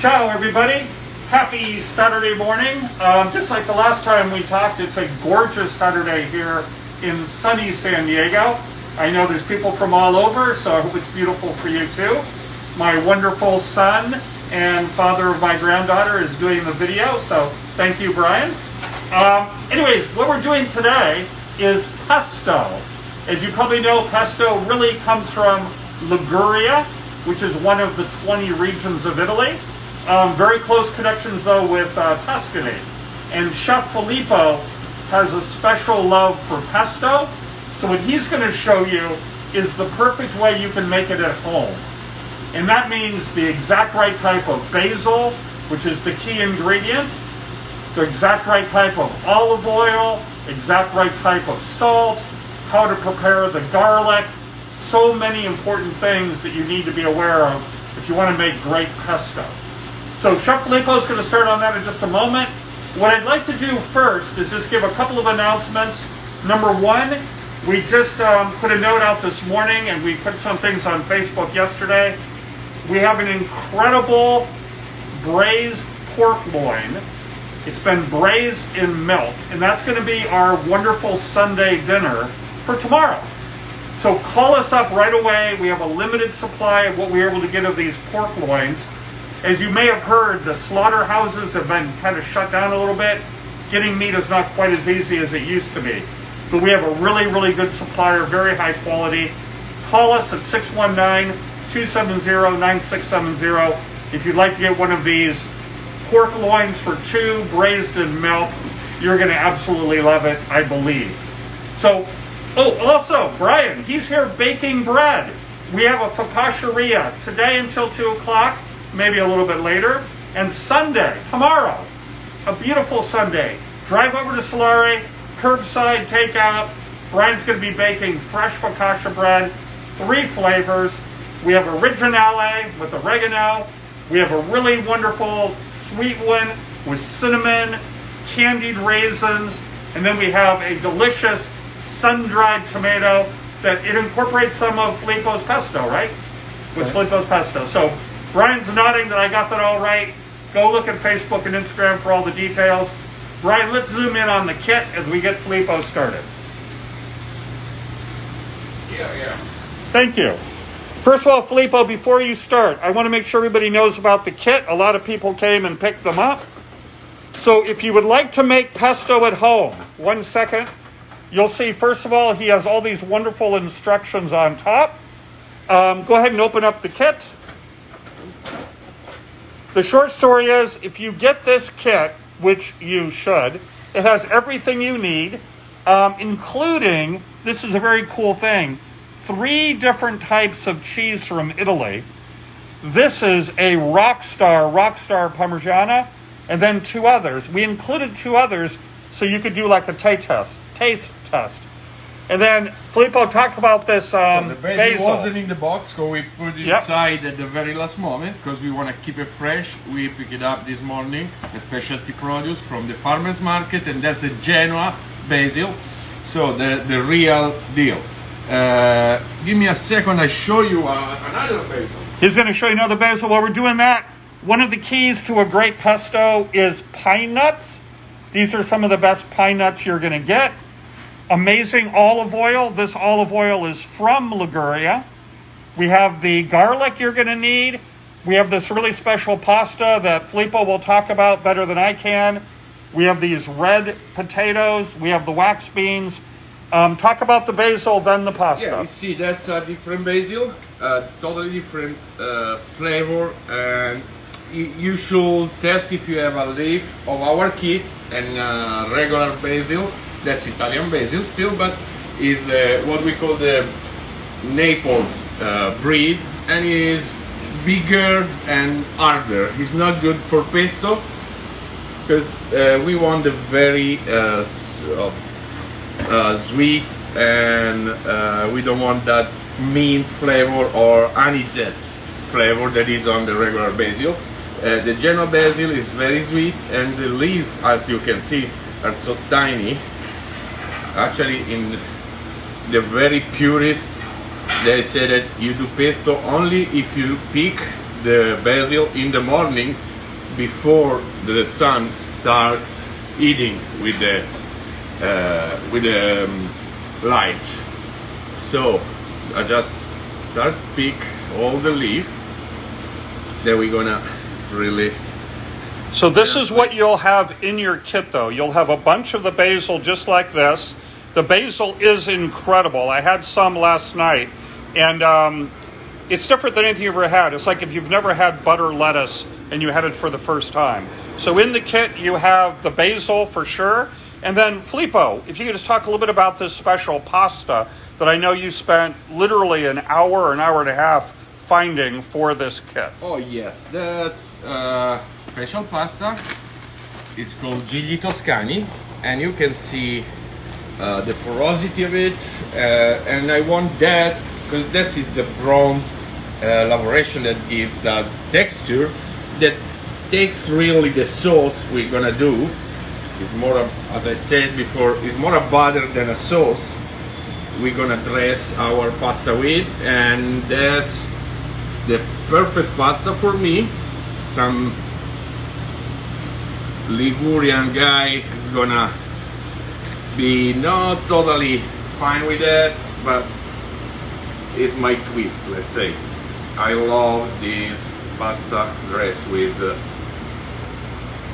Ciao everybody, happy Saturday morning. Just like the last time we talked, it's a gorgeous Saturday here in sunny San Diego. I know there's people from all over, so I hope it's beautiful for you too. My wonderful son and father of my granddaughter is doing the video, so thank you, Brian. Anyways, what we're doing today is pesto. As you probably know, pesto really comes from Liguria, which is one of the 20 regions of Italy. Very close connections though with Tuscany. And Chef Filippo has a special love for pesto. So what he's going to show you is the perfect way you can make it at home. And that means the exact right type of basil, which is the key ingredient, the exact right type of olive oil, exact right type of salt, how to prepare the garlic, so many important things that you need to be aware of if you want to make great pesto. So Chef Filippo is going to start on that in just a moment. What I'd like to do first is just give a couple of announcements. Number one, we just put a note out this morning and we put some things on Facebook yesterday. We have an incredible braised pork loin. It's been braised in milk, and that's going to be our wonderful Sunday dinner for tomorrow. So call us up right away. We have a limited supply of what we're able to get of these pork loins. As you may have heard, the slaughterhouses have been kind of shut down a little bit. Getting meat is not quite as easy as it used to be. But we have a really, really good supplier, very high quality. Call us at 619-270-9670 if you'd like to get one of these pork loins for two, braised in milk. You're going to absolutely love it, I believe. So, also, Brian, he's here baking bread. We have a focacceria today until 2 o'clock, maybe a little bit later. And Sunday, tomorrow, a beautiful Sunday. Drive over to Solare, curbside takeout. Brian's going to be baking fresh focaccia bread, 3 flavors. We have originale with oregano. We have a really wonderful sweet one with cinnamon, candied raisins, and then we have a delicious sun-dried tomato that it incorporates some of Filippo's pesto, right? With Filippo's pesto. So Brian's nodding that I got that all right. Go look at Facebook and Instagram for all the details. Brian, let's zoom in on the kit as we get Filippo started. Yeah. Thank you. First of all, Filippo, before you start, I want to make sure everybody knows about the kit. A lot of people came and picked them up. So if you would like to make pesto at home, 1 second, you'll see, first of all, he has all these wonderful instructions on top. Go ahead and open up the kit. The short story is, if you get this kit, which you should, it has everything you need, including, this is a very cool thing, 3 different types of cheese from Italy. This is a Rockstar Parmigiana, and then 2 others. We included 2 others so you could do like a taste test. And then Filippo talked about this The basil basil. wasn't in the box, so we put it inside at the very last moment because we want to keep it fresh. We pick it up this morning, a specialty produce from the farmer's market, and that's a Genoa basil, so the real deal. Give me a second, I show you another basil. He's going to show you another basil. While we're doing that, one of the keys to a great pesto is pine nuts. These are some of the best pine nuts you're going to get. Amazing olive oil. This olive oil is from Liguria. We have the garlic you're going to need. We have this really special pasta that Filippo will talk about better than I can. We have these red potatoes. We have the wax beans. Talk about the basil, then the pasta. Yeah, you see that's a different basil, totally different flavor, and you should test if you have a leaf of our kit and regular basil. That's Italian basil still, but is what we call the Naples breed, and it is bigger and harder. It's not good for pesto because we want the very sweet, and we don't want that mint flavor or anisette flavor that is on the regular basil. The Genoa basil is very sweet, and the leaf, as you can see, are so tiny. Actually, in the very purist, they say that you do pesto only if you pick the basil in the morning before the sun starts eating with the light. So I just start pick all the leaf. Then we're gonna really. So this is what you'll have in your kit, though. You'll have a bunch of the basil just like this. The basil is incredible. I had some last night, and it's different than anything you've ever had. It's like if you've never had butter lettuce and you had it for the first time. So in the kit, you have the basil for sure. And then, Filippo, if you could just talk a little bit about this special pasta that I know you spent literally an hour and a half finding for this kit. Oh yes, that's special pasta. It's called Gigli Toscani, and you can see the porosity of it, and I want that because that is the bronze elaboration that gives that texture that takes really the sauce we're gonna do. It's more, as I said before, it's more a butter than a sauce we're gonna dress our pasta with, and that's the perfect pasta for me. Some Ligurian guy is gonna be not totally fine with that, but it's my twist, let's say. I love this pasta dressed with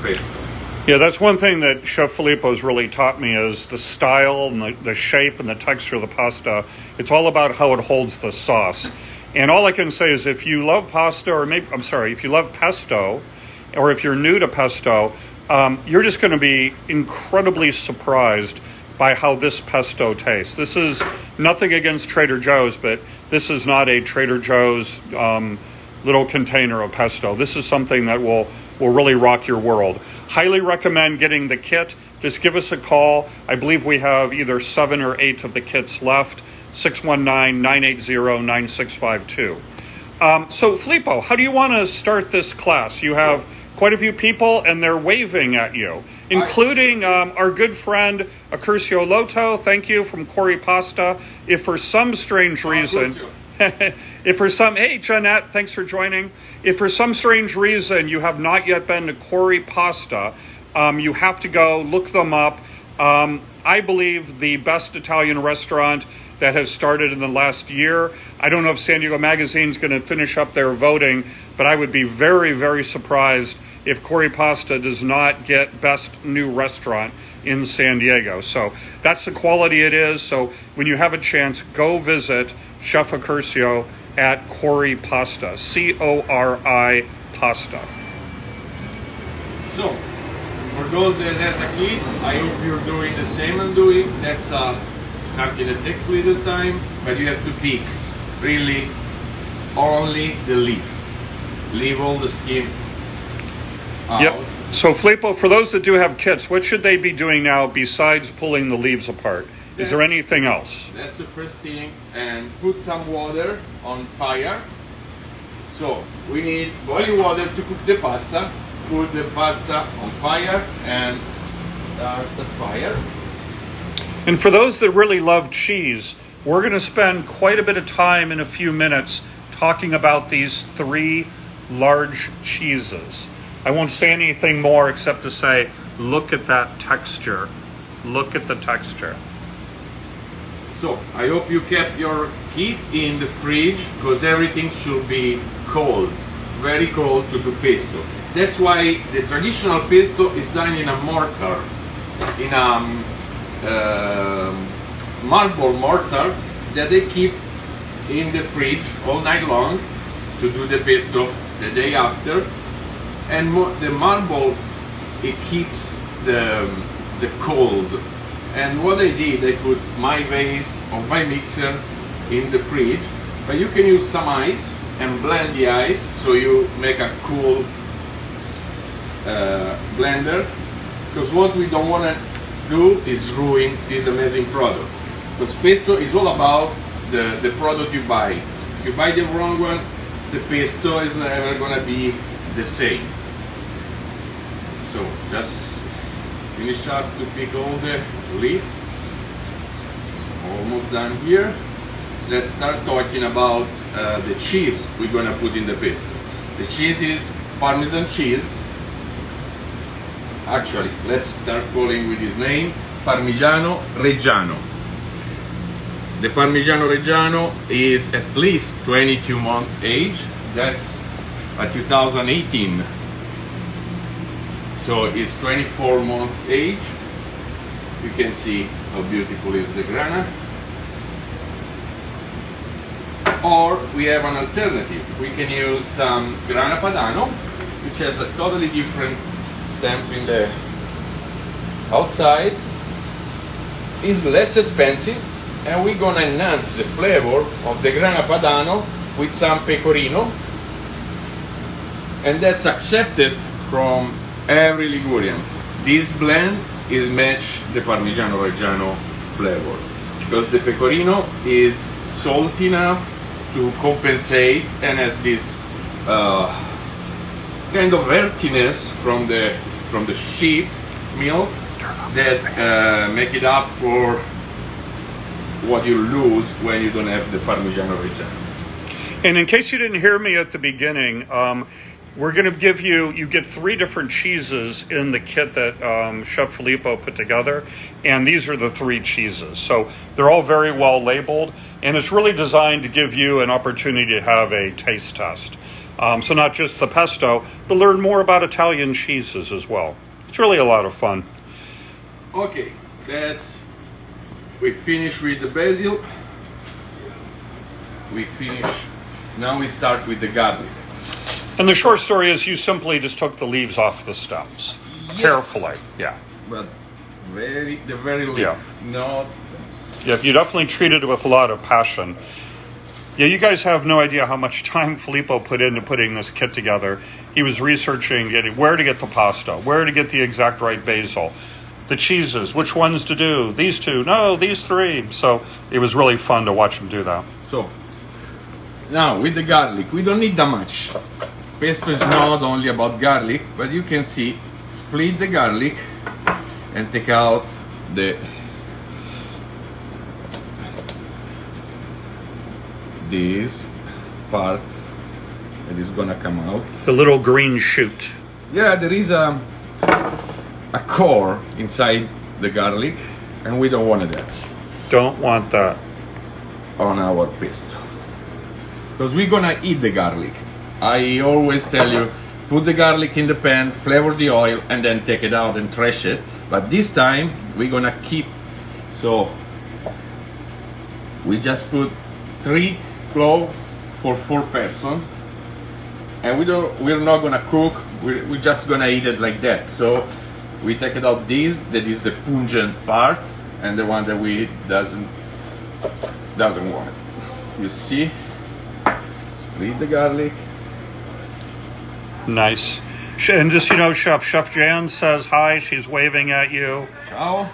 pesto. Yeah, that's one thing that Chef Filippo's really taught me is the style and the shape and the texture of the pasta. It's all about how it holds the sauce. And all I can say is if you love pasta, or maybe, I'm sorry, if you love pesto, or if you're new to pesto, you're just going to be incredibly surprised by how this pesto tastes. This is nothing against Trader Joe's, but this is not a Trader Joe's little container of pesto. This is something that will really rock your world. Highly recommend getting the kit. Just give us a call. I believe we have either 7 or 8 of the kits left. 619-980-9652. So Filippo, how do you want to start this class? You have quite a few people and they're waving at you, including our good friend Accurcio Loto. Thank you, from Cori Pasta. If for some strange reason, hey Jeanette, thanks for joining. If for some strange reason you have not yet been to Cori Pasta, you have to go look them up. I believe the best Italian restaurant that has started in the last year. I don't know if San Diego Magazine's going to finish up their voting, but I would be very, very surprised if Cori Pasta does not get best new restaurant in San Diego. So that's the quality it is. So when you have a chance, go visit Chef Accurcio at Cori Pasta, C-O-R-I Pasta. So, for those that has a kid, I hope you're doing the same I'm doing. That's something that takes a little time, but you have to pick really only the leaf. Leave all the skin out. Yep. So Filippo, for those that do have kits, what should they be doing now besides pulling the leaves apart? Is there anything else? That's the first thing. And put some water on fire. So we need boiling water to cook the pasta. Put the pasta on fire and start the fire. And for those that really love cheese, we're going to spend quite a bit of time in a few minutes talking about these 3 large cheeses. I won't say anything more except to say, look at that texture. Look at the texture. So, I hope you kept your kit in the fridge because everything should be cold, very cold to do pesto. That's why the traditional pesto is done in a mortar, in a marble mortar that they keep in the fridge all night long to do the pesto the day after. And the marble, it keeps the cold. And what I did, I put my vase or my mixer in the fridge, but you can use some ice and blend the ice so you make a cool blender, because what we don't want to do is ruin this amazing product. Because pesto is all about the product you buy. If you buy the wrong one, the pesto is never going to be the same. So just finish up to pick all the leaves. Almost done here. Let's start talking about the cheese we're going to put in the pesto. The cheese is Parmesan cheese. Actually, let's start calling with his name, Parmigiano Reggiano. The Parmigiano Reggiano is at least 22 months age. That's a 2018. So it's 24 months age. You can see how beautiful is the grana. Or we have an alternative. We can use some grana padano, which has a totally different stamp in the outside. It's less expensive, and we're gonna enhance the flavor of the grana padano with some pecorino, and that's accepted from every Ligurian. This blend will match the Parmigiano Reggiano flavor because the pecorino is salty enough to compensate and has this kind of earthiness from the sheep milk that make it up for what you lose when you don't have the Parmigiano Reggiano. And in case you didn't hear me at the beginning, we're going to give you get 3 different cheeses in the kit that Chef Filippo put together, and these are the 3 cheeses. So they're all very well labeled, and it's really designed to give you an opportunity to have a taste test. So not just the pesto, but learn more about Italian cheeses as well. It's really a lot of fun. Okay, we finish with the basil. Now we start with the garlic. And the short story is you simply just took the leaves off the stems. Yes. Carefully, yeah. But the very leaf, yeah. Not stems. Yeah, you definitely treated it with a lot of passion. Yeah, you guys have no idea how much time Filippo put into putting this kit together. He was researching where to get the pasta, where to get the exact right basil, the cheeses, which ones to do, these 2, no, these 3. So it was really fun to watch him do that. So now with the garlic, we don't need that much. Pesto is not only about garlic, but you can see, split the garlic and take out this part that is gonna come out. The little green shoot. Yeah, there is a core inside the garlic, and we don't want that. Don't want that on our pesto, because we're gonna eat the garlic. I always tell you, put the garlic in the pan, flavor the oil, and then take it out and trash it. But this time we're gonna keep. So we just put 3 cloves for 4 person, and we're not gonna cook. We're just gonna eat it like that. So we take it out. That is the pungent part, and the one that we doesn't want it. You see, split the garlic. Nice. And just, Chef Jan says hi. She's waving at you. Ciao.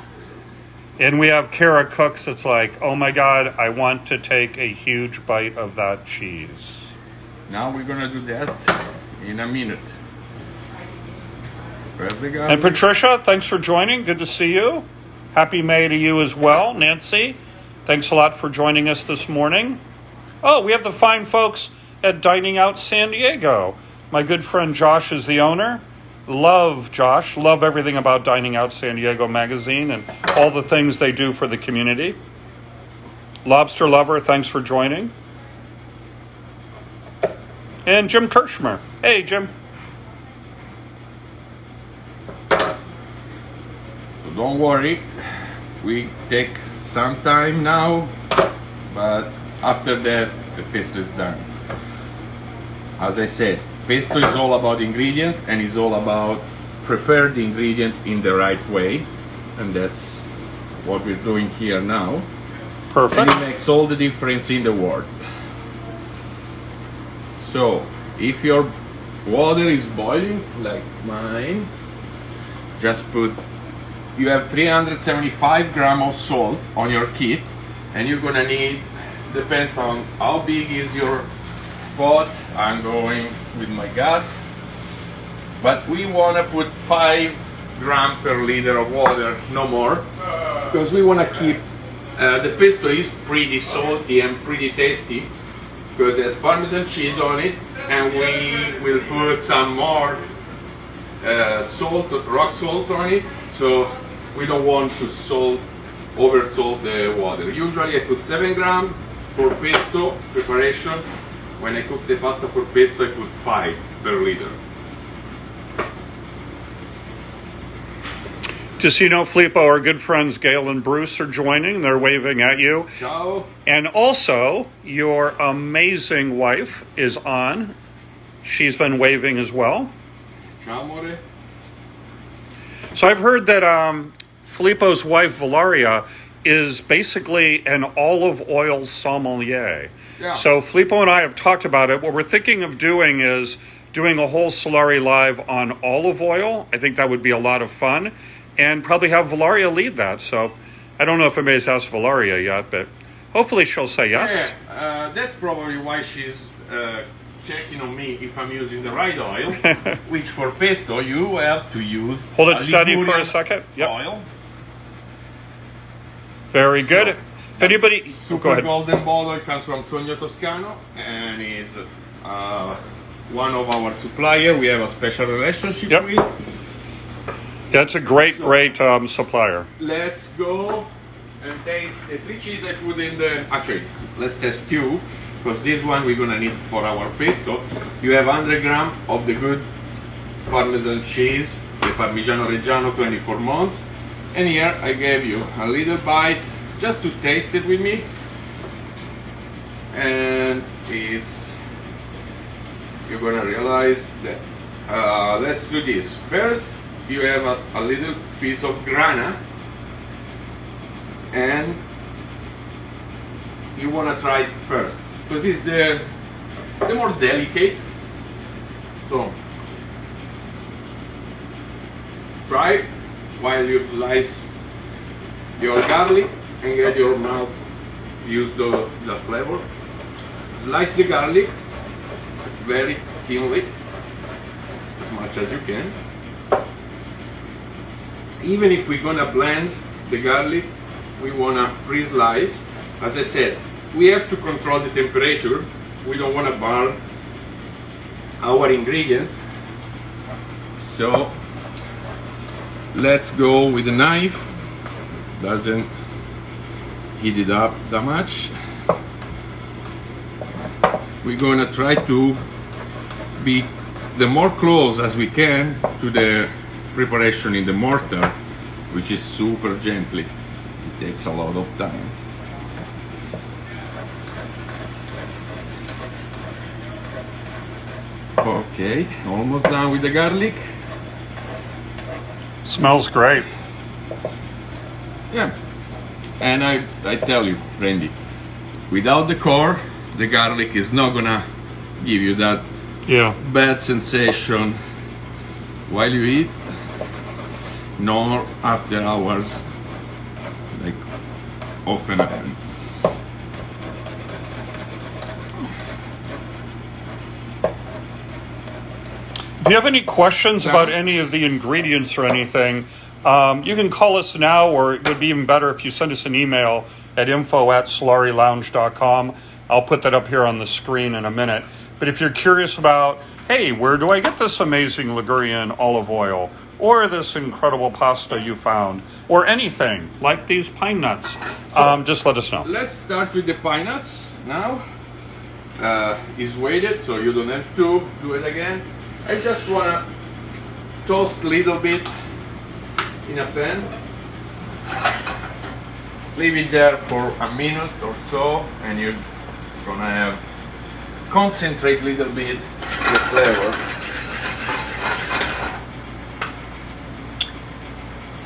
And we have Kara Cooks. It's like, oh my God, I want to take a huge bite of that cheese. Now we're gonna do that in a minute. And Patricia, thanks for joining. Good to see you. Happy May to you as well. Nancy, thanks a lot for joining us this morning. Oh, we have the fine folks at Dining Out San Diego. My good friend Josh is the owner. Love Josh. Love everything about Dining Out San Diego magazine and all the things they do for the community. Lobster Lover, thanks for joining. And Jim Kirschmer. Hey, Jim. So don't worry. We take some time now, but after that, the pesto is done. As I said, pesto is all about ingredient, and it's all about prepare the ingredient in the right way, and that's what we're doing here now. Perfect. And it makes all the difference in the world. So if your water is boiling like mine, just put, you have 375 grams of salt on your kit, and you're gonna need, depends on how big is your pot. I'm going with my gut, but we want to put 5 grams per liter of water, no more, because we want to keep the pesto is pretty salty and pretty tasty because there's Parmesan cheese on it, and we will put some more salt, rock salt on it, so we don't want to over salt the water. Usually I put 7 grams for pesto preparation. When I cook the pasta for pesto, I put 5 per liter. Just so you know, Filippo, our good friends Gail and Bruce are joining. They're waving at you. Ciao. And also, your amazing wife is on. She's been waving as well. Ciao, amore. So I've heard that Filippo's wife, Valeria, is basically an olive oil sommelier. Yeah. So Filippo and I have talked about it. What we're thinking of doing is doing a whole Solare live on olive oil. I think that would be a lot of fun. And probably have Valeria lead that. So I don't know if anybody's asked Valeria yet, but hopefully she'll say yes. Yeah, that's probably why she's checking on me if I'm using the right oil, which for pesto you have to use Hold it steady for a Ligurian second. Yep. oil. Very good. So, if anybody... super go ahead. golden bottle comes from Sogno Toscano and is one of our supplier. We have a special relationship Yep. with. That's a great supplier. Let's go and taste the 3 cheese I put in the... Actually, let's test 2, because this one we're gonna need for our pesto. You have 100 grams of the good Parmesan cheese, the Parmigiano Reggiano 24 months. And here I gave you a little bite just to taste it with me. And you're gonna realize that. Let's do this. First, you have a little piece of grana, and you want to try it first because it's the more delicate. So try while you slice your garlic and get your mouth use the flavor. Slice the garlic very thinly, as much as you can. Even if we're gonna blend the garlic, we wanna pre-slice. As I said, we have to control the temperature. We don't wanna burn our ingredient. So let's go with the knife. Doesn't heat it up that much. We're gonna try to be the more close as we can to the preparation in the mortar, which is super gently. It takes a lot of time. Okay, almost done with the garlic. Smells great. Yeah, and I tell you, Randy, without the core, the garlic is not gonna give you that bad sensation while you eat, nor after hours, like often happen. If you have any questions about any of the ingredients or anything, you can call us now, or it would be even better if you send us an email at info@solarilounge.com. I'll put that up here on the screen in a minute. But if you're curious about, hey, where do I get this amazing Ligurian olive oil, or this incredible pasta you found, or anything like these pine nuts, just let us know. Let's start with the pine nuts now. It's weighted, so you don't have to do it again. I just wanna toast a little bit in a pan. Leave it there for a minute or so, and you're gonna have concentrate a little bit the flavor.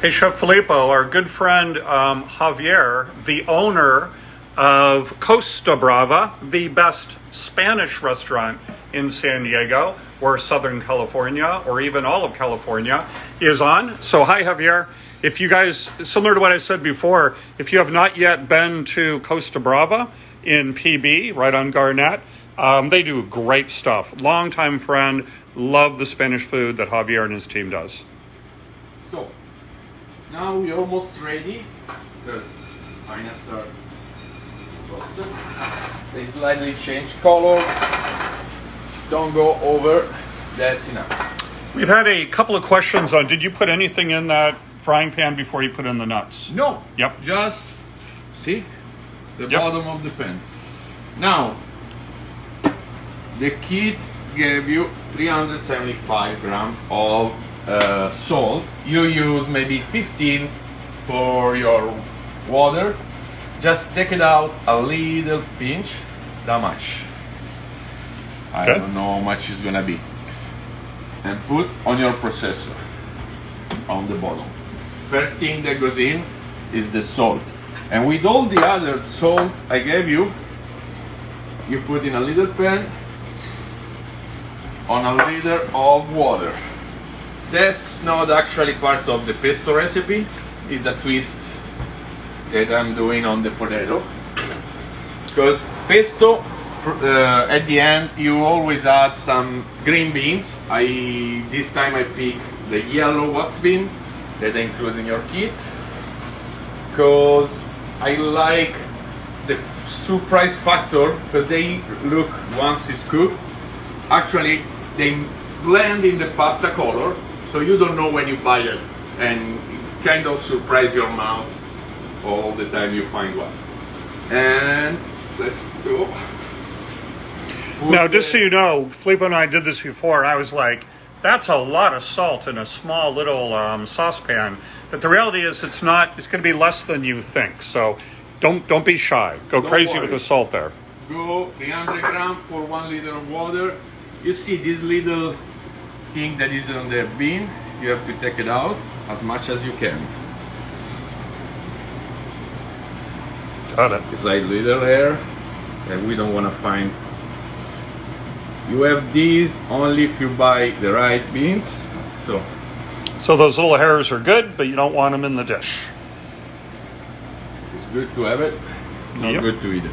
Hey, Chef Filippo, our good friend Javier, the owner of Costa Brava, the best Spanish restaurant in San Diego, or Southern California, or even all of California, is on. So hi, Javier. If you guys, similar to what I said before, if you have not yet been to Costa Brava in PB, right on Garnett, they do great stuff. Longtime friend, love the Spanish food that Javier and his team does. So, now we're almost ready, because pine nuts are roasted. They slightly change color. Don't go over, that's enough. We've had a couple of questions on, did you put anything in that frying pan before you put in the nuts? No. Yep. Just see the Yep. bottom of the pan. Now, the kit gave you 375 grams of salt. You use maybe 15 for your water. Just take it out a little pinch, that much. I Okay. don't know how much it's gonna be. And put on your processor on the bottom. First thing that goes in is the salt. And with all the other salt I gave you, you put in a little pan on a liter of water. That's not actually part of the pesto recipe. It's a twist that I'm doing on the potato. Because pesto, at the end, you always add some green beans. This time I picked the yellow wax bean that I include in your kit. Because I like the surprise factor, because they look, once it's cooked, actually they blend in the pasta color, so you don't know when you bite it, and it kind of surprise your mouth all the time you find one. And let's go. Now, just so you know, Filippo and I did this before. I was like, that's a lot of salt in a small little saucepan. But the reality is it's not, it's going to be less than you think. So don't be shy. Go Don't crazy worry. with the salt there. Go 300 grams for 1 liter of water. You see this little thing that is on the bean, you have to take it out as much as you can. Got it. It's like little hair, and we don't want to find. You have these only if you buy the right beans. So those little hairs are good, but you don't want them in the dish. It's good to have it, not Yep. good to eat it.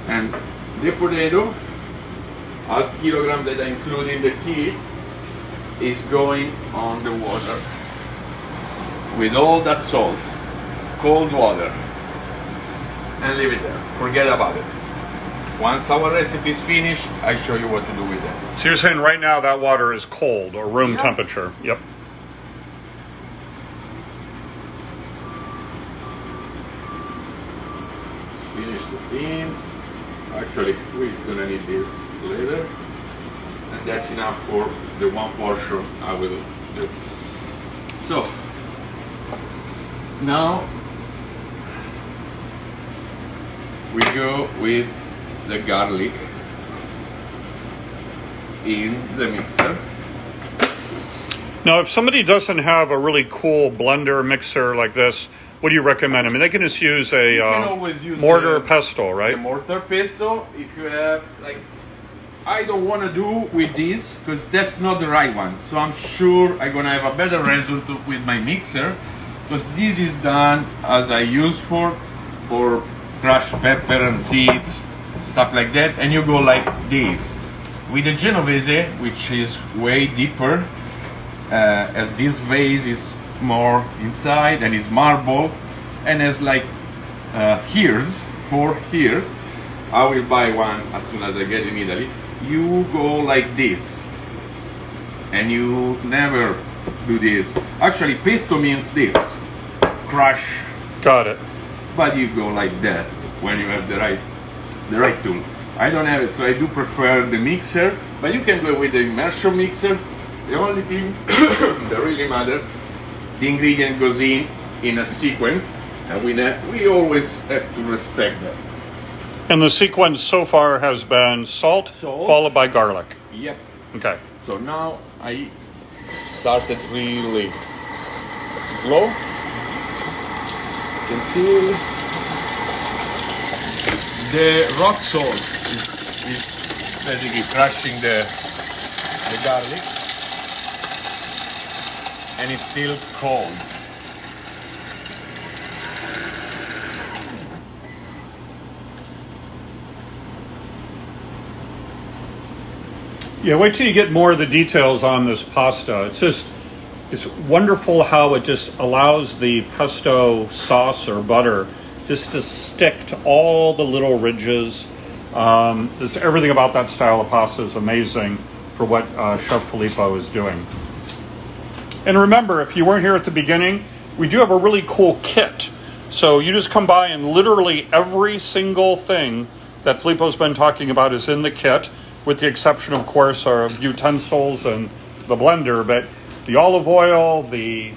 And the potato, half kilogram that I include in the kit, is going on the water with all that salt, cold water, and leave it there. Forget about it. Once our recipe is finished, I show you what to do with it. So you're saying right now that water is cold or room Yeah. temperature. Yep. Finish the beans. Actually, we're gonna need this later. And that's enough for the one portion I will do. So, now we go with the garlic in the mixer. Now, if somebody doesn't have a really cool blender mixer like this, what do you recommend? I mean, they can just use a can always use mortar the- pesto, The right? mortar pesto, if you have, like, I don't want to do with this because that's not the right one. So I'm sure I'm gonna have a better result with my mixer, because this is done as I use for crushed pepper and seeds, stuff like that, and you go like this. With the Genovese, which is way deeper, as this vase is more inside and is marble and has like here's 4 here's. I will buy one as soon as I get in Italy. You go like this, and you never do this. Actually, pesto means this, crush, Got it. but you go like that when you have the right tool. I don't have it, so I do prefer the mixer, but you can go with the immersion mixer. The only thing that really matters, the ingredient goes in a sequence, and we always have to respect that. And the sequence so far has been salt, Salt. followed by garlic. Yep. Okay. So now I started really low. You can see the rock salt is basically crushing the garlic, and it's still cold. Yeah, wait till you get more of the details on this pasta. It's wonderful how it just allows the pesto sauce or butter just to stick to all the little ridges. Just everything about that style of pasta is amazing. for what Chef Filippo is doing. And remember, if you weren't here at the beginning, we do have a really cool kit. So you just come by and literally every single thing that Filippo's been talking about is in the kit, with the exception, of course, of utensils and the blender. But the olive oil, the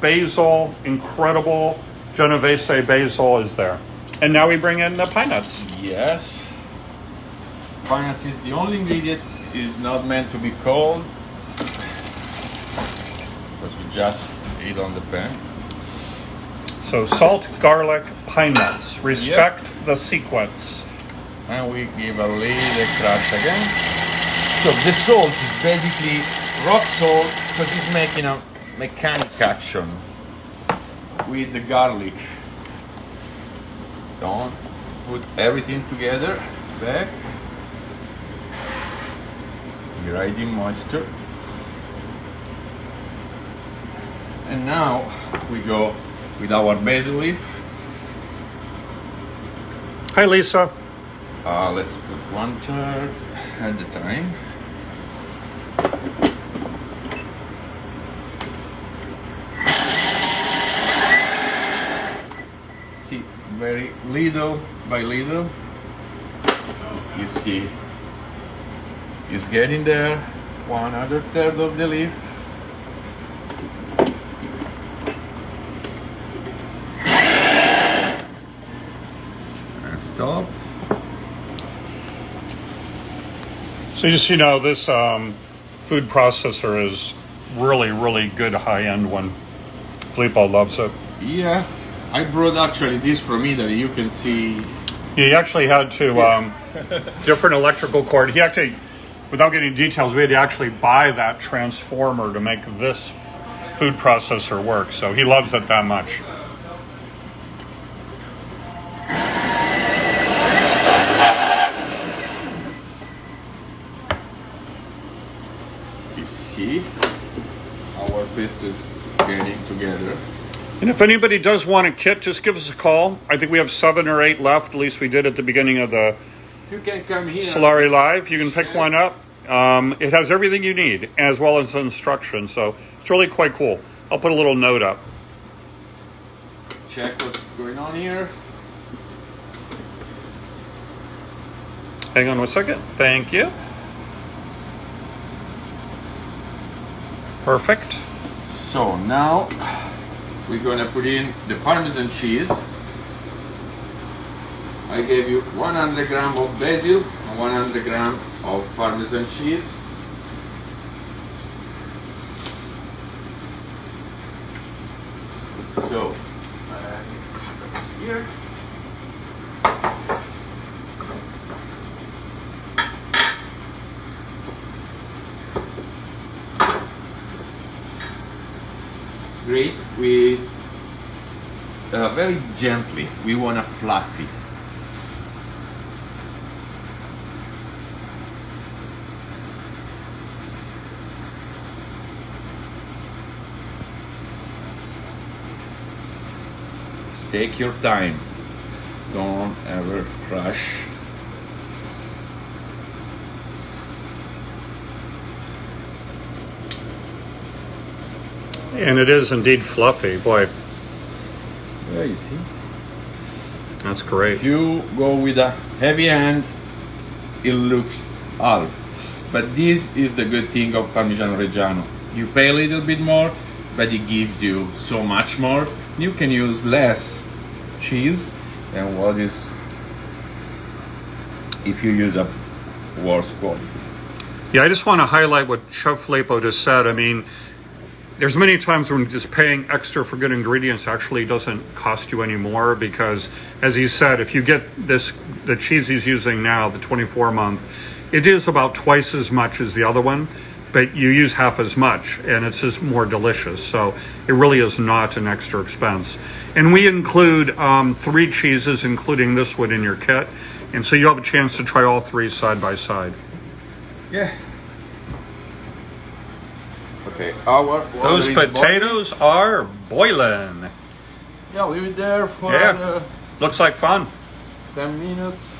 basil, incredible Genovese basil is there. And now we bring in the pine nuts. Yes. Pine nuts is the only ingredient is not meant to be cold, but you just eat on the pan. So salt, garlic, pine nuts. Respect the sequence. And we give a little crush again. So the salt is basically rock salt because it's making a mechanic action with the garlic. Don't put everything together back. Grading moisture. And now we go with our basil leaf. Hi, Lisa. Let's put 1/3 at a time. See, very little by little. You see, it's getting there. 1/3 of the leaf. And stop. So just so you know, this food processor is really, really good high-end one. Filippo loves it. Yeah, I brought actually this from Italy. You can see. He actually had to different electrical cord. He actually, without getting details, we had to actually buy that transformer to make this food processor work. So he loves it that much. You see, our pesto is getting together. And if anybody does want a kit, just give us a call. I think we have 7 or 8 left. At least we did at the beginning of the You can come here. Solare Live. You can pick one up. It has everything you need, as well as instructions. So it's really quite cool. I'll put a little note up. Check what's going on here. Hang on 1 second. Thank you. Perfect. So now we're gonna put in the Parmesan cheese. I gave you 100 grams of basil and 100 grams of Parmesan cheese. So here. Great. We very gently. We want a fluffy. Take your time. Don't ever rush. And it is indeed fluffy. Boy, Yeah, you see. that's great. If you go with a heavy hand, it looks half. But this is the good thing of Parmigiano Reggiano. You pay a little bit more, but it gives you so much more. You can use less cheese than what is if you use a worse quality. Yeah, I just want to highlight what Chef Filippo just said. I mean, there's many times when just paying extra for good ingredients actually doesn't cost you any more, because, as he said, if you get the cheese he's using now, the 24-month, it is about twice as much as the other one, but you use half as much, and it's just more delicious. So it really is not an extra expense. And we include 3 cheeses, including this one, in your kit, and so you have a chance to try all 3 side by side. Yeah. Okay, Those potatoes are boiling. Yeah, leave it there for Looks like fun. 10 minutes.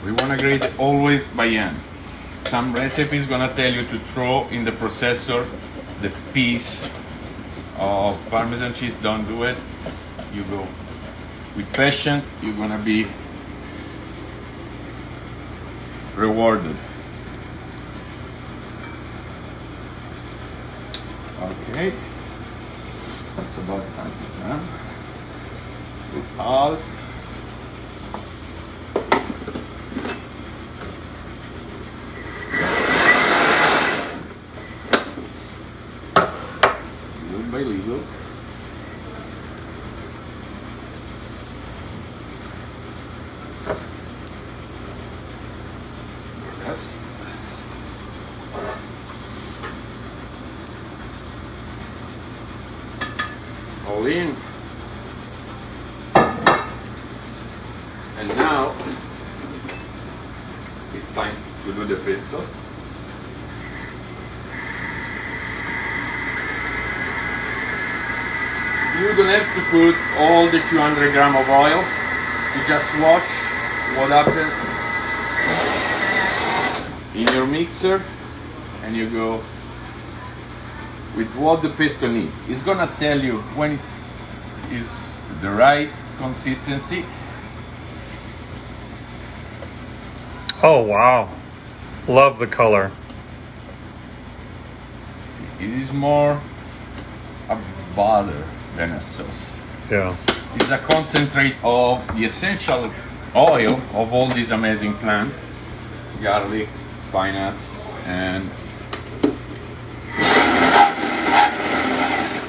We want to grate it always by hand. Some recipes gonna tell you to throw in the processor the piece of Parmesan cheese. Don't do it. You go with passion, you're gonna be rewarded. Okay, that's about time to done. With all. Little by little. Rest. All in. And now it's time to do the pesto. You don't have to put all the 200 grams of oil. You just watch what happens in your mixer and you go with what the pesto needs. It's gonna tell you when it is the right consistency. Oh wow, love the color. It is more a butter than a sauce. Yeah. It's a concentrate of the essential oil of all these amazing plants, garlic, pine nuts, and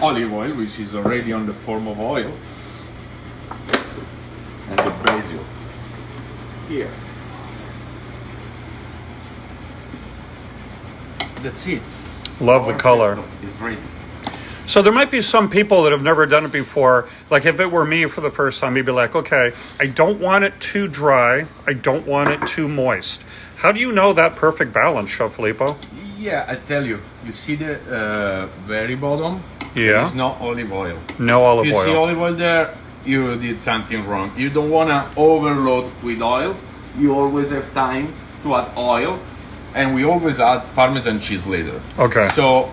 olive oil, which is already on the form of oil, and the basil here. That's it. Love the Our color. pesto is ready. So there might be some people that have never done it before. Like if it were me for the first time, you'd be like, okay, I don't want it too dry. I don't want it too moist. How do you know that perfect balance, Chef Filippo? Yeah, I tell you. You see the very bottom? Yeah. There's no olive oil. No olive If you see oil. olive oil there, you did something wrong. You don't want to overload with oil. You always have time to add oil, and we always add Parmesan cheese later. Okay. So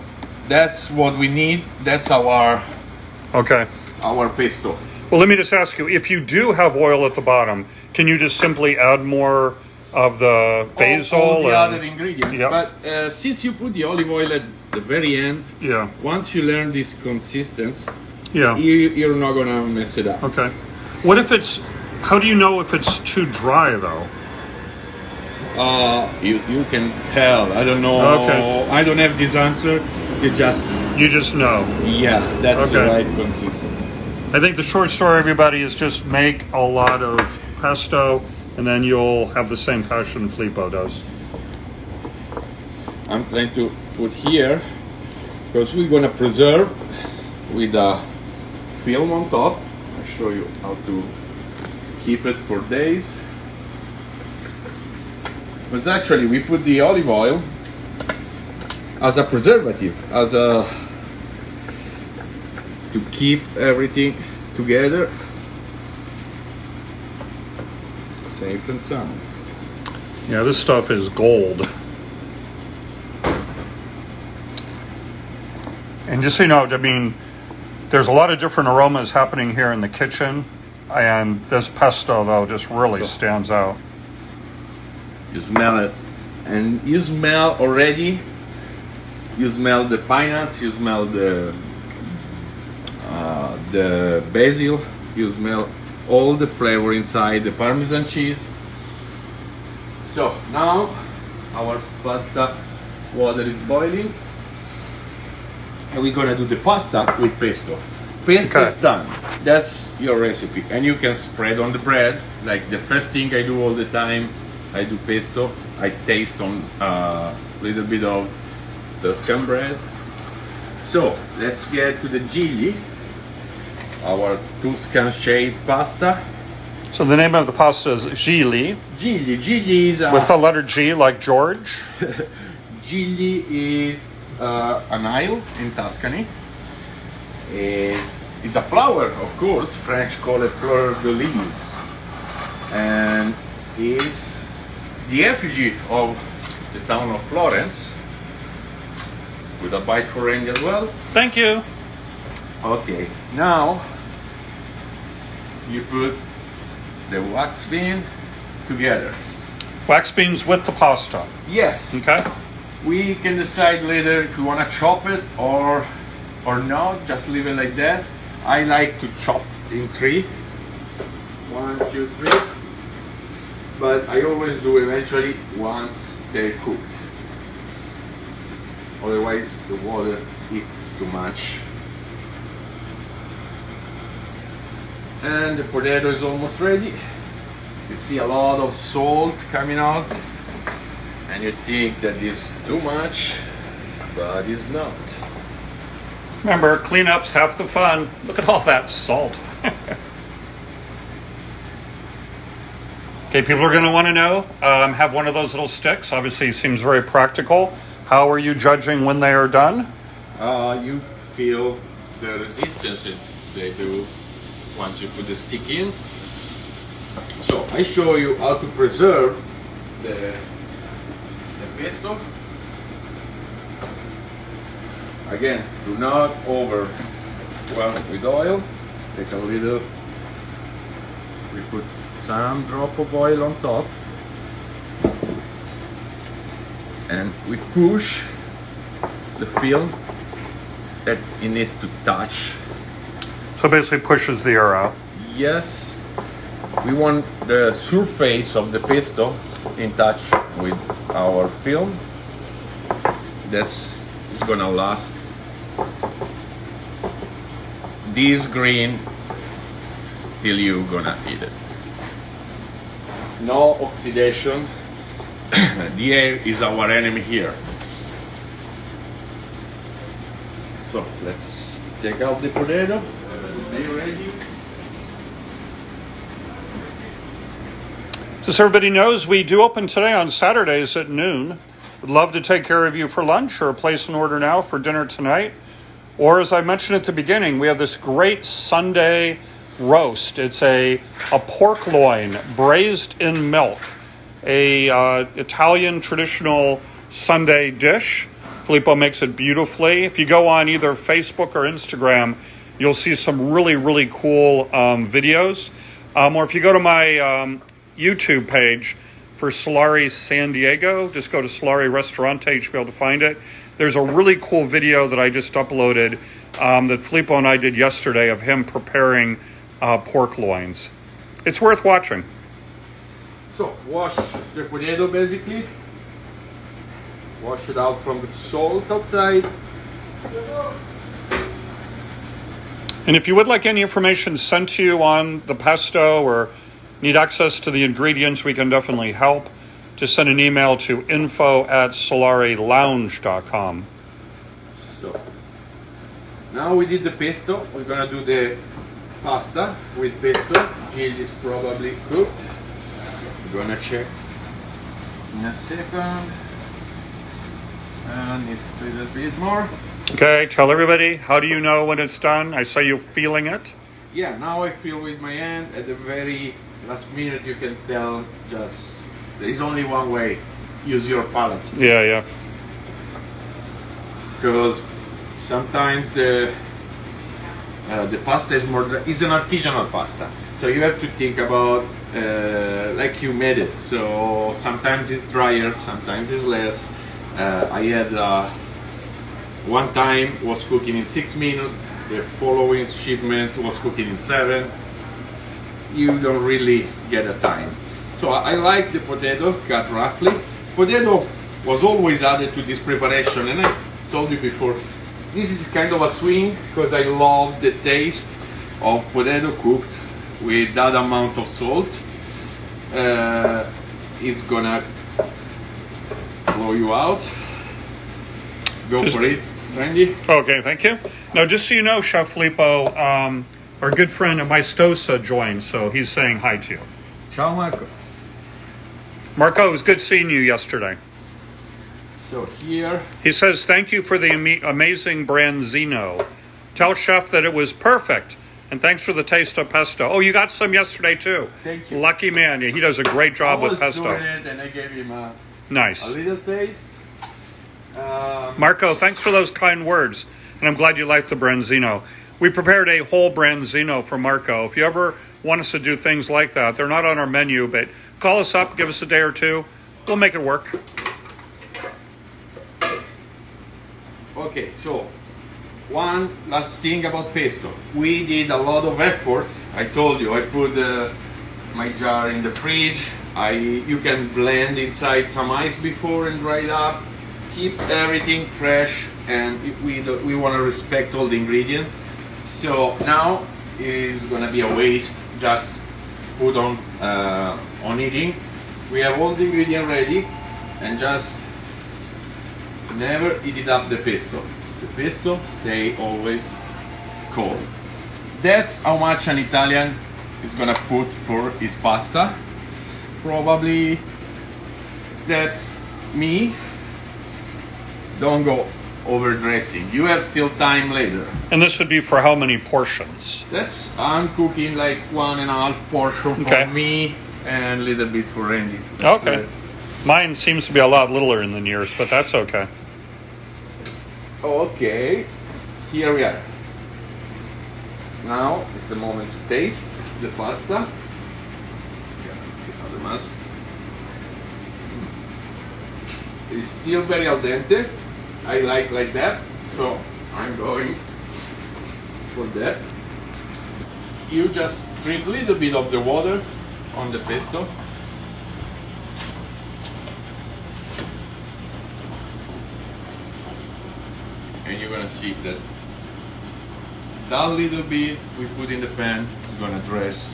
that's what we need. That's our Okay. pesto. Well, let me just ask you, if you do have oil at the bottom, can you just simply add more of the basil? All the and- other ingredients. Yep. But since you put the olive oil at the very end, Yeah. once you learn this consistency, Yeah. you're not gonna mess it up. Okay. What if it's, how do you know if it's too dry though? You can tell. I don't know. Okay. I don't have this answer. You just know. yeah, that's the Okay. right consistency. I think the short story, everybody, is just make a lot of pesto and then you'll have the same passion Filippo does. I'm trying to put here because we're gonna preserve with a film on top. I'll show you how to keep it for days. But actually, we put the olive oil as a preservative, as a to keep everything together, safe and sound. Yeah, this stuff is gold. And just so you know, I mean, there's a lot of different aromas happening here in the kitchen, and this pesto, though, just really stands out. You smell it, and you smell already. You smell the pine nuts. You smell the basil. You smell all the flavor inside the Parmesan cheese. So now our pasta water is boiling, and we're gonna do the pasta with pesto. Pesto is done. That's your recipe, and you can spread on the bread. Like the first thing I do all the time, I do pesto. I taste on a little bit of Tuscan bread. So let's get to the gilli, our Tuscan shaped pasta. So the name of the pasta is gilli, Gilli is with the letter G like George. Gilli is an isle in Tuscany. Is a flower, of course. French call it fleur de lis, and is the effigy of the town of Florence, with a bite for Randy as well. Thank you. Okay, now you put the wax bean together. Wax beans with the pasta. Yes. Okay. We can decide later if we want to chop it or not. Just leave it like that. I like to chop in 3. 1, 2, 3. But I always do eventually once they're cooked. Otherwise the water eats too much. And the potato is almost ready. You see a lot of salt coming out, and you think that is too much, but it's not. Remember, cleanup's half the fun. Look at all that salt. Okay, people are going to want to know, have one of those little sticks. Obviously, it seems very practical. How are you judging when they are done? You feel the resistance they do once you put the stick in. So I show you how to preserve the pesto. Again, do not overwhelm with oil. Take a little. We put some drop of oil on top, and we push the film that it needs to touch. So it basically pushes the air out. Yes, we want the surface of the pesto in touch with our film. This is gonna last this green till you're gonna eat it. No oxidation. The air is our enemy here. So let's take out the potato. Be ready. Just so everybody knows, we do open today on Saturdays at noon. Would love to take care of you for lunch or place an order now for dinner tonight. Or as I mentioned at the beginning, we have this great Sunday roast. It's a pork loin braised in milk, a Italian traditional Sunday dish. Filippo makes it beautifully. If you go on either Facebook or Instagram, you'll see some really, really cool videos. Or if you go to my YouTube page for Solare San Diego, just go to Solare Ristorante, you should be able to find it. There's a really cool video that I just uploaded that Filippo and I did yesterday of him preparing pork loins. It's worth watching. So wash the potato basically. Wash it out from the salt outside. And if you would like any information sent to you on the pesto or need access to the ingredients, we can definitely help. Just send an email to info@solarolounge.com. So now we did the pesto. We're gonna do the pasta with pesto. Jill is probably cooked. We're gonna check in a second. And it's a little bit more. Okay, tell everybody, how do you know when it's done? I saw you feeling it. Yeah, now I feel with my hand. At the very last minute you can tell just there is only one way. Use your palate. Yeah. Because sometimes the pasta is an artisanal pasta. So you have to think about like you made it. So sometimes it's drier, sometimes it's less. I had one time was cooking in 6 minutes. The following shipment was cooking in 7. You don't really get a time. So I like the potato cut roughly. Potato was always added to this preparation, and I told you before, this is kind of a swing because I love the taste of potato cooked with that amount of salt. It's gonna blow you out. Go for it, Randy. Okay, thank you. Now, just so you know, Chef Filippo, our good friend Maestosa joined, so he's saying hi to you. Ciao, Marco. Marco, it was good seeing you yesterday. So here, He says, thank you for the amazing branzino. Tell Chef that it was perfect. And thanks for the taste of pesto. Oh, you got some yesterday too. Thank you. Lucky man. Yeah, he does a great job with I was pesto. doing it and I gave him a Nice. little taste. Marco, thanks for those kind words. And I'm glad you liked the branzino. We prepared a whole branzino for Marco. If you ever want us to do things like that, they're not on our menu, but call us up, give us a day or two. We'll make it work. Okay, so one last thing about pesto. We did a lot of effort. I told you, I put my jar in the fridge. You can blend inside some ice before and dry it up. Keep everything fresh, and we want to respect all the ingredients. So now is gonna be a waste. Just put on eating. We have all the ingredients ready, and just never heat it up the pesto. The pesto stay always cold. That's how much an Italian is gonna put for his pasta. Probably that's me. Don't go over dressing. You have still time later. And this would be for how many portions? I'm cooking like 1.5 portion for me and a little bit for Randy. That's okay. Mine seems to be a lot littler than yours, but that's okay. Okay, here we are. Now it's the moment to taste the pasta. The mask. It's still very al dente. I like that, so I'm going for that. You just drip a little bit of the water on the pesto. And you're gonna see that little bit we put in the pan is gonna dress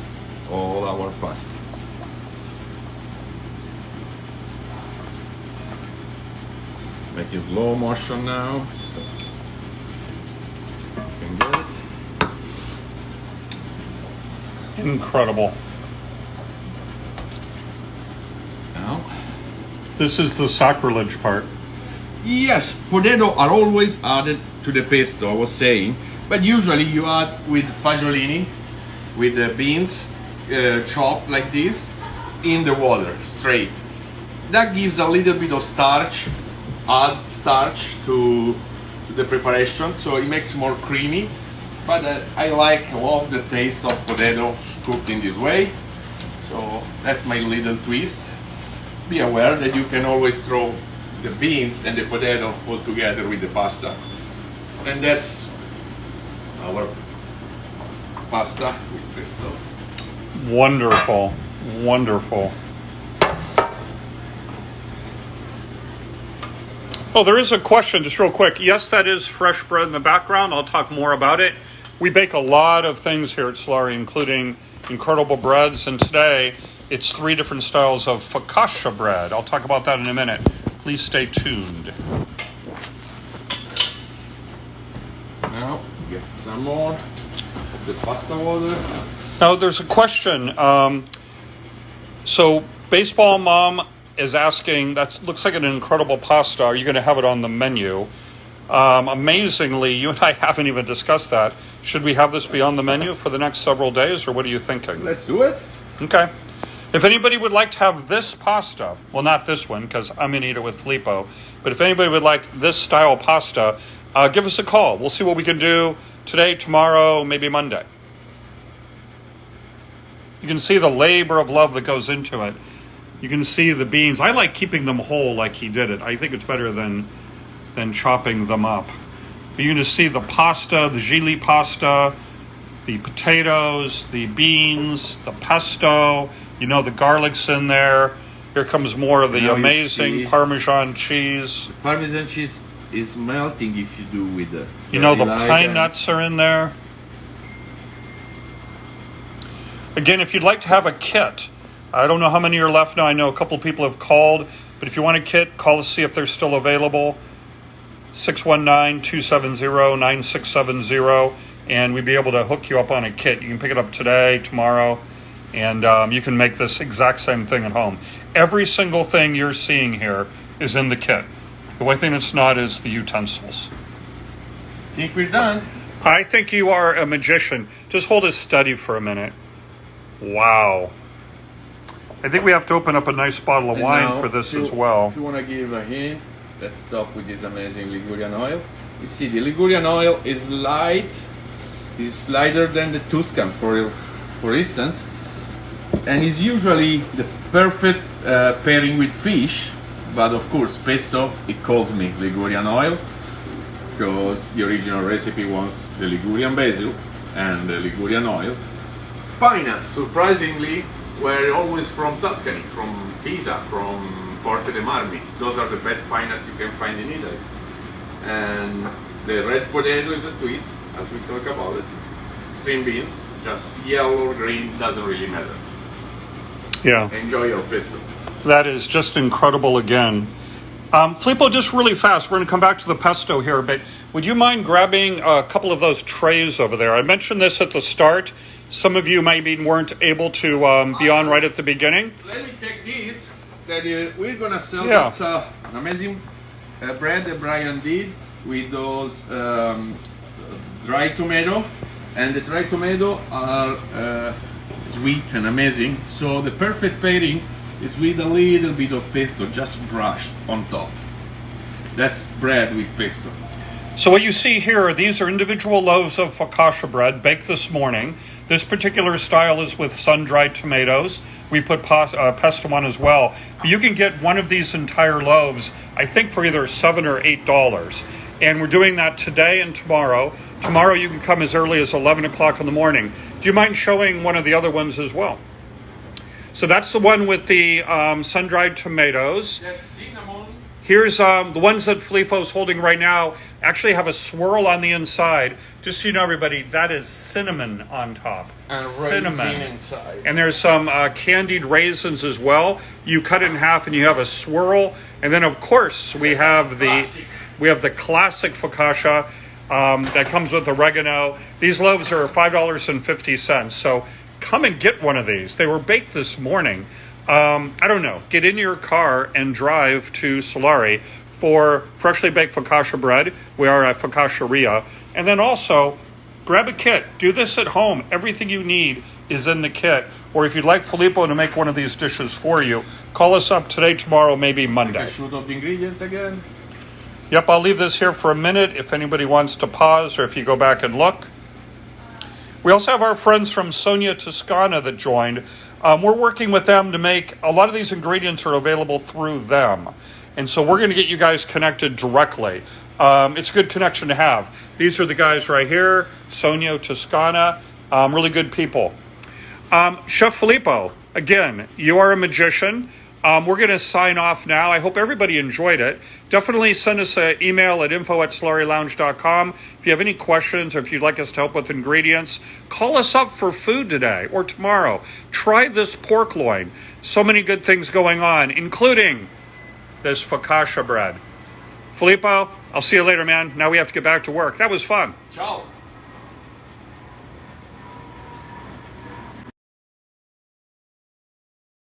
all our pasta. Make it slow motion now. Looking good. Incredible. Now, this is the sacrilege part. yes, potato are always added to the pesto, I was saying, but usually you add with fagiolini, with the beans chopped like this, in the water, straight. That gives a little bit of starch, add starch to the preparation, so it makes more creamy, but I love the taste of potato cooked in this way, so that's my little twist. Be aware that you can always throw the beans and the potato all together with the pasta. And that's our pasta with pesto. Wonderful, wonderful. Oh, there is a question, just real quick. Yes, that is fresh bread in the background. I'll talk more about it. We bake a lot of things here at Solare, including incredible breads, and today it's 3 different styles of focaccia bread. I'll talk about that in a minute. Please stay tuned. Now, get some more of the pasta water. Now, there's a question. So, Baseball Mom is asking, that looks like an incredible pasta. Are you going to have it on the menu? Amazingly, you and I haven't even discussed that. Should we have this be on the menu for the next several days, or what are you thinking? Let's do it. Okay. If anybody would like to have this pasta, well, not this one, because I'm going to eat it with Filippo, but if anybody would like this style pasta, give us a call. We'll see what we can do today, tomorrow, maybe Monday. You can see the labor of love that goes into it. You can see the beans. I like keeping them whole like he did it. I think it's better than chopping them up. But you can just see the pasta, the gili pasta, the potatoes, the beans, the pesto. You know the garlic's in there. Here comes more of the amazing Parmesan cheese. Parmesan cheese is melting if you do with the... You know the pine nuts are in there. Again, if you'd like to have a kit, I don't know how many are left now. I know a couple of people have called, but if you want a kit, call us, see if they're still available. 619-270-9670, and we'd be able to hook you up on a kit. You can pick it up today, tomorrow, and you can make this exact same thing at home. Every single thing you're seeing here is in the kit. The only thing that's not is the utensils. Think we're done. I think you are a magician. Just hold it steady for a minute. Wow. I think we have to open up a nice bottle of wine for this as well. If you want to give a hint, let's stop with this amazing Ligurian oil. You see, the Ligurian oil is light, is lighter than the Tuscan, for instance, and is usually the perfect pairing with fish. But of course, pesto, it calls me Ligurian oil, because the original recipe was the Ligurian basil and the Ligurian oil. Pine nuts, surprisingly, were always from Tuscany, from Pisa, from Forte de Marmi. Those are the best pine nuts you can find in Italy. And the red potato is a twist, as we talk about it. String beans, just yellow or green, doesn't really matter. Yeah. Enjoy your pesto. That is just incredible again. Filippo, just really fast, we're going to come back to the pesto here, but would you mind grabbing a couple of those trays over there? I mentioned this at the start. Some of you maybe weren't able to be on right at the beginning. Let me take these. That we're going to sell this amazing bread that Brian did with those dry tomato. And the dry tomato are sweet and amazing. So the perfect pairing is with a little bit of pesto just brushed on top. That's bread with pesto. So what you see here, these are individual loaves of focaccia bread baked this morning. This particular style is with sun-dried tomatoes. We put pesto on as well. But you can get one of these entire loaves, I think, for either $7 or $8. And we're doing that today and tomorrow. Tomorrow you can come as early as 11 o'clock in the morning. Do you mind showing one of the other ones as well? So that's the one with the sun-dried tomatoes. That's cinnamon. Here's the ones that Filippo's holding right now actually have a swirl on the inside. Just so you know, everybody, that is cinnamon on top. And cinnamon raisin inside. And there's some candied raisins as well. You cut it in half and you have a swirl. And then, of course, we have the classic focaccia that comes with oregano. These loaves are $5.50. So come and get one of these. They were baked this morning. I don't know. Get in your car and drive to Solare for freshly baked focaccia bread. We are at Focacciaria. And then also, grab a kit. Do this at home. Everything you need is in the kit. Or if you'd like Filippo to make one of these dishes for you, call us up today, tomorrow, maybe Monday. Take a shoot of the ingredient again. Yep, I'll leave this here for a minute if anybody wants to pause or if you go back and look. We also have our friends from Sonia Toscana that joined. We're working with them to make, a lot of these ingredients are available through them. And so we're going to get you guys connected directly. It's a good connection to have. These are the guys right here, Sonia Toscana, really good people. Chef Filippo, again, you are a magician. We're going to sign off now. I hope everybody enjoyed it. Definitely send us an email at info@solarelounge.com. If you have any questions or if you'd like us to help with ingredients, call us up for food today or tomorrow. Try this pork loin. So many good things going on, including this focaccia bread. Filippo, I'll see you later, man. Now we have to get back to work. That was fun. Ciao.